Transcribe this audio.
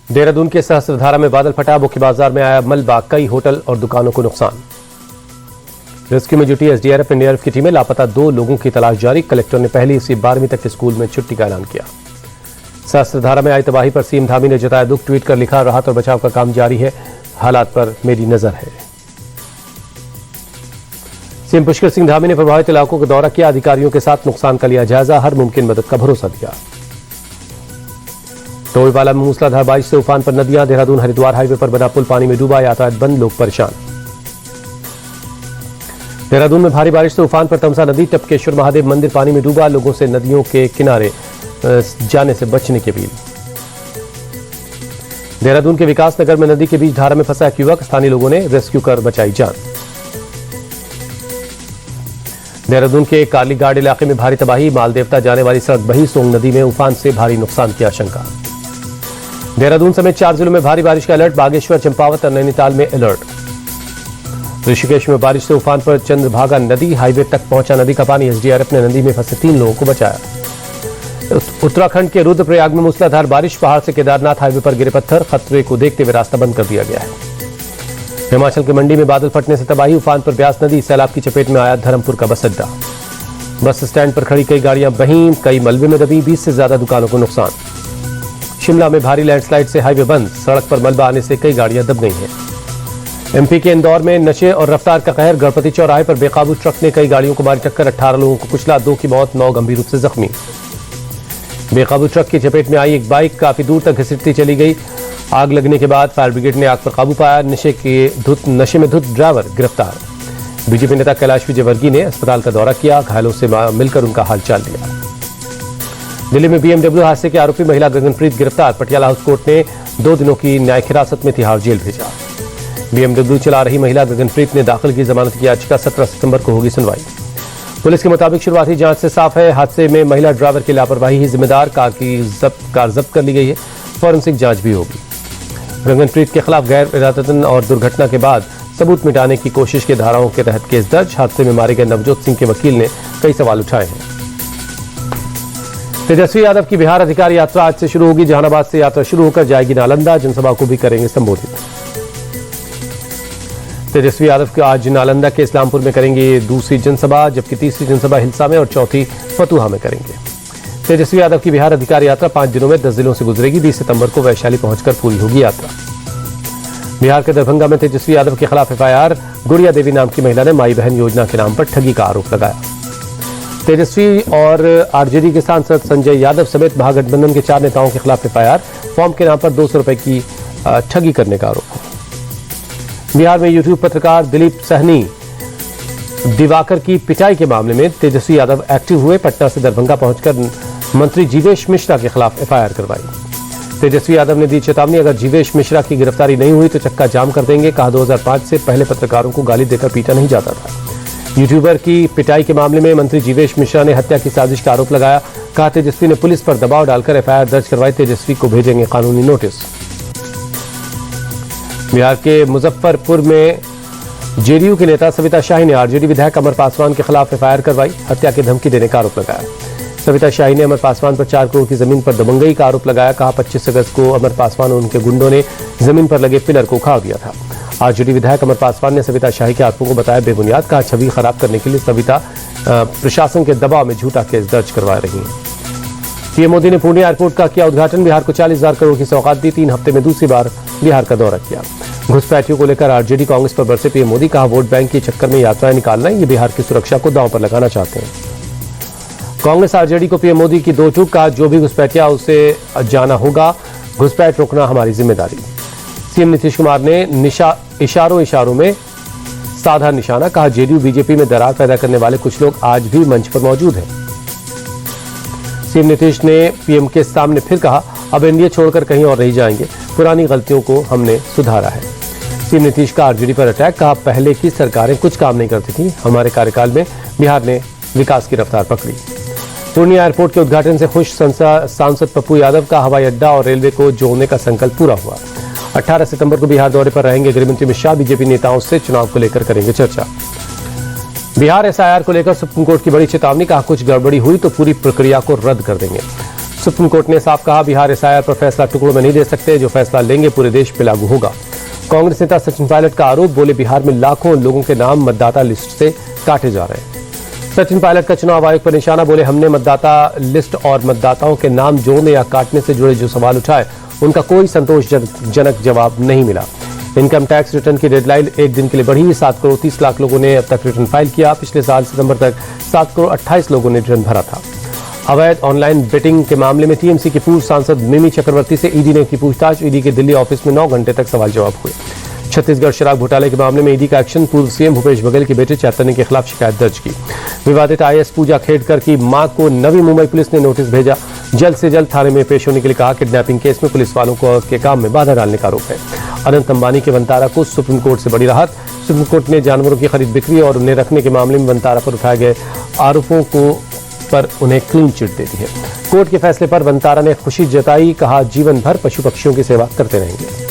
देहरादून के सहस्त्रधारा में बादल फटा, मुख्य बाजार में आया मलबा, कई होटल और दुकानों को नुकसान। रेस्क्यू में जुटी एसडीआरएफ एनडीआरएफ की टीमें, लापता 2 लोगों की तलाश जारी। कलेक्टर ने पहली से 12वीं तक के स्कूल में छुट्टी का ऐलान किया। सहस्त्रधारा में आई तबाही पर सीएम धामी ने जताया दुख, ट्वीट कर लिखा, राहत और बचाव का काम जारी है, हालात पर मेरी नजर है। सीएम पुष्कर सिंह धामी ने प्रभावित इलाकों का दौरा किया, अधिकारियों के साथ नुकसान का लिया जायजा, हर मुमकिन मदद का भरोसा दिया। टोईवाला में मूसलाधार बारिश से उफान पर नदियां, देहरादून हरिद्वार हाईवे पर बना पुल पानी में डूबा, यातायात बंद, लोग परेशान। देहरादून में भारी बारिश से उफान पर तमसा नदी, टपकेश्वर महादेव मंदिर पानी में डूबा, लोगों से नदियों के किनारे जाने से बचने की अपील। देहरादून के विकास नगर में नदी के बीच धारा में फंसा एक युवक, स्थानीय लोगों ने रेस्क्यू कर बचाई जान। देहरादून के कालीगाड़ इलाके में भारी तबाही, मालदेवता जाने वाली सड़क बही, सोंग नदी में उफान से भारी नुकसान की आशंका। देहरादून समेत 4 जिलों में भारी बारिश का अलर्ट, बागेश्वर, चंपावत और नैनीताल में अलर्ट। ऋषिकेश में बारिश से उफान पर चंद्रभागा नदी, हाईवे तक पहुंचा नदी का पानी, एसडीआरएफ ने नदी में फंसे 3 लोगों को बचाया। उत्तराखंड के रुद्रप्रयाग में मूसलाधार बारिश, पहाड़ से केदारनाथ हाईवे पर गिरे पत्थर, खतरे को देखते हुए रास्ता बंद कर दिया गया है। हिमाचल के मंडी में बादल फटने से तबाही, उफान पर ब्यास नदी, सैलाब की चपेट में आया धर्मपुर का बस अड्डा। बस स्टैंड पर खड़ी कई गाड़ियां बहीं, कई मलबे में दबी, 20 से ज्यादा दुकानों को नुकसान। शिमला में भारी लैंडस्लाइड से हाईवे बंद, सड़क पर मलबा आने से कई गाड़ियां दब गई हैं। एमपी के इंदौर में नशे और रफ्तार का कहर, गणपति चौराहे पर बेकाबू ट्रक ने कई गाड़ियों को मारी टक्कर, 18 लोगों को कुचला, 2 की मौत, 9 गंभीर रूप से जख्मी। बेकाबू ट्रक की चपेट में आई एक बाइक काफी दूर तक घसीटती चली गई, आग लगने के बाद फायर ब्रिगेड ने आग पर काबू पाया। नशे में धुत ड्राइवर गिरफ्तार। बीजेपी नेता कैलाश विजयवर्गीय ने अस्पताल का दौरा किया, घायलों से मिलकर उनका हालचाल लिया। दिल्ली में बीएमडब्ल्यू हादसे के आरोपी महिला गगनप्रीत गिरफ्तार, पटियाला हाउस कोर्ट ने 2 दिनों की न्यायिक हिरासत में तिहाड़ जेल भेजा। बीएमडब्ल्यू चला रही महिला गगनप्रीत ने दाखिल की जमानत की याचिका, 17 सितंबर को होगी सुनवाई। पुलिस के मुताबिक शुरुआती जांच से साफ है, हादसे में महिला ड्राइवर की लापरवाही ही जिम्मेदार, कार जब्त कर ली गई है, फॉरेंसिक जांच भी होगी। गगनप्रीत के खिलाफ गैर इरादतन और दुर्घटना के बाद सबूत मिटाने की कोशिश की धाराओं के तहत केस दर्ज। हादसे में मारे गए नवजोत सिंह के वकील ने कई सवाल उठाए हैं। तेजस्वी यादव की बिहार अधिकार यात्रा आज से शुरू होगी, जहानाबाद से यात्रा शुरू होकर जाएगी नालंदा, जनसभा को भी करेंगे संबोधित। तेजस्वी यादव के आज नालंदा के इस्लामपुर में करेंगे दूसरी जनसभा, जबकि तीसरी जनसभा हिल्सा में और चौथी फतुहा में करेंगे। तेजस्वी यादव की बिहार अधिकार यात्रा 5 दिनों में 10 जिलों से गुजरेगी, 20 सितंबर को वैशाली पहुंचकर पूरी होगी यात्रा। बिहार के दरभंगा में तेजस्वी यादव के खिलाफ एफआईआर, गुड़िया देवी नाम की महिला ने माई बहन योजना के नाम पर ठगी का आरोप लगाया। तेजस्वी और आरजेडी के सांसद संजय यादव समेत महागठबंधन के 4 नेताओं के खिलाफ एफआईआर, फॉर्म के नाम पर 200 रुपए की ठगी करने का आरोप है। बिहार में यूट्यूब पत्रकार दिलीप सहनी दिवाकर की पिटाई के मामले में तेजस्वी यादव एक्टिव हुए, पटना से दरभंगा पहुंचकर मंत्री जीवेश मिश्रा के खिलाफ एफआईआर करवाई। तेजस्वी यादव ने दी चेतावनी, अगर जीवेश मिश्रा की गिरफ्तारी नहीं हुई तो चक्का जाम कर देंगे। कहा 2005 से पहले पत्रकारों को गाली देकर पीटा नहीं जाता था। यूट्यूबर की पिटाई के मामले में मंत्री जीवेश मिश्रा ने हत्या की साजिश का आरोप लगाया। कहा तेजस्वी ने पुलिस पर दबाव डालकर एफआईआर दर्ज करवाई, तेजस्वी को भेजेंगे कानूनी नोटिस। बिहार के मुजफ्फरपुर में जेडीयू के नेता सविता शाही ने आरजेडी विधायक अमर पासवान के खिलाफ एफआईआर करवाई, हत्या की धमकी देने का आरोप लगाया। सविता शाही ने अमर पासवान पर 4 करोड़ की जमीन पर दबंगई का आरोप लगाया। कहा 25 अगस्त को अमर पासवान और उनके गुंडों ने जमीन पर लगे पिलर को उखाड़ दिया था। आरजेडी विधायक अमर पासवान ने सविता शाही के आरोपों को बताया बेबुनियाद। कहा छवि खराब करने के लिए सविता प्रशासन के दबाव में झूठा केस दर्ज करवा रही है। पीएम मोदी ने पूर्णिया एयरपोर्ट का किया उद्घाटन, बिहार को 40,000 करोड़ की सौगात दी, 3 हफ्ते में दूसरी बार बिहार का दौरा किया। घुसपैठियों को लेकर आरजेडी कांग्रेस पर बरसे पीएम मोदी। कहा वोट बैंक के चक्कर में यात्राएं निकालना, ये बिहार की सुरक्षा को दांव पर लगाना चाहते हैं। कांग्रेस आरजेडी को पीएम मोदी की 2 टूक, कहा जो भी घुसपैठिया उसे जाना होगा, घुसपैठ रोकना हमारी जिम्मेदारी। सीएम नीतीश कुमार ने इशारों में साधा निशाना। कहा जेडीयू बीजेपी में दरार पैदा करने वाले कुछ लोग आज भी मंच पर मौजूद हैं। सीएम नीतीश ने पीएम के सामने फिर कहा अब एनडीए छोड़कर कहीं और नहीं जाएंगे, पुरानी गलतियों को हमने सुधारा है। सीएम नीतीश का आरजेडी पर अटैक। कहा पहले की सरकारें कुछ काम नहीं करती थी, हमारे कार्यकाल में बिहार ने विकास की रफ्तार पकड़ी। पूर्णिया एयरपोर्ट के उद्घाटन से खुश सांसद पप्पू यादव। का हवाई अड्डा और रेलवे को जोड़ने का संकल्प पूरा हुआ। 18 सितंबर को बिहार दौरे पर रहेंगे गृहमंत्री अमित शाह, बीजेपी नेताओं से चुनाव को लेकर करेंगे चर्चा। बिहार एसआईआर को लेकर सुप्रीम कोर्ट की बड़ी चेतावनी। कहा कुछ गड़बड़ी हुई तो पूरी प्रक्रिया को रद्द कर देंगे। सुप्रीम कोर्ट ने साफ कहा, बिहार एसआईआर पर फैसला टुकड़ों में नहीं दे सकते, जो फैसला लेंगे पूरे देश पे लागू होगा। कांग्रेस नेता सचिन पायलट का आरोप, बोले बिहार में लाखों लोगों के नाम मतदाता लिस्ट से काटे जा रहे हैं। सचिन पायलट का चुनाव आयोग पर निशाना, बोले हमने मतदाता लिस्ट और मतदाताओं के नाम जोड़ने या काटने से जुड़े जो सवाल उठाए उनका कोई संतोषजनक जवाब नहीं मिला। इनकम टैक्स रिटर्न की डेडलाइन एक दिन के लिए बढ़ी, 7 करोड़ 30 लाख लोगों ने अब तक रिटर्न फाइल किया। पिछले साल सितंबर तक 7 करोड़ 28 लोगों ने रिटर्न भरा था। अवैध ऑनलाइन बेटिंग के मामले में टीएमसी की पूर्व सांसद मिमी चक्रवर्ती से ईडी ने की पूछताछ। ईडी के दिल्ली ऑफिस में 9 घंटे तक सवाल जवाब हुए। छत्तीसगढ़ शराब घोटाले के मामले में ईडी का एक्शन, पूर्व सीएम भूपेश बघेल के बेटे चैतन्य के खिलाफ शिकायत दर्ज की। विवादित आईएएस पूजा खेड़कर की मां को नवी मुंबई पुलिस ने नोटिस भेजा, जल्द से जल्द थाने में पेश होने के लिए कहा। किडनैपिंग केस में पुलिस वालों को के काम में बाधा डालने का आरोप है। अनंत अंबानी के वंतारा को सुप्रीम कोर्ट से बड़ी राहत। सुप्रीम कोर्ट ने जानवरों की खरीद बिक्री और उन्हें रखने के मामले में वंतारा पर उठाए गए आरोपों पर उन्हें क्लीन चिट दे दी है। कोर्ट के फैसले पर वंतारा ने खुशी जताई, कहा जीवन भर पशु पक्षियों की सेवा करते रहेंगे।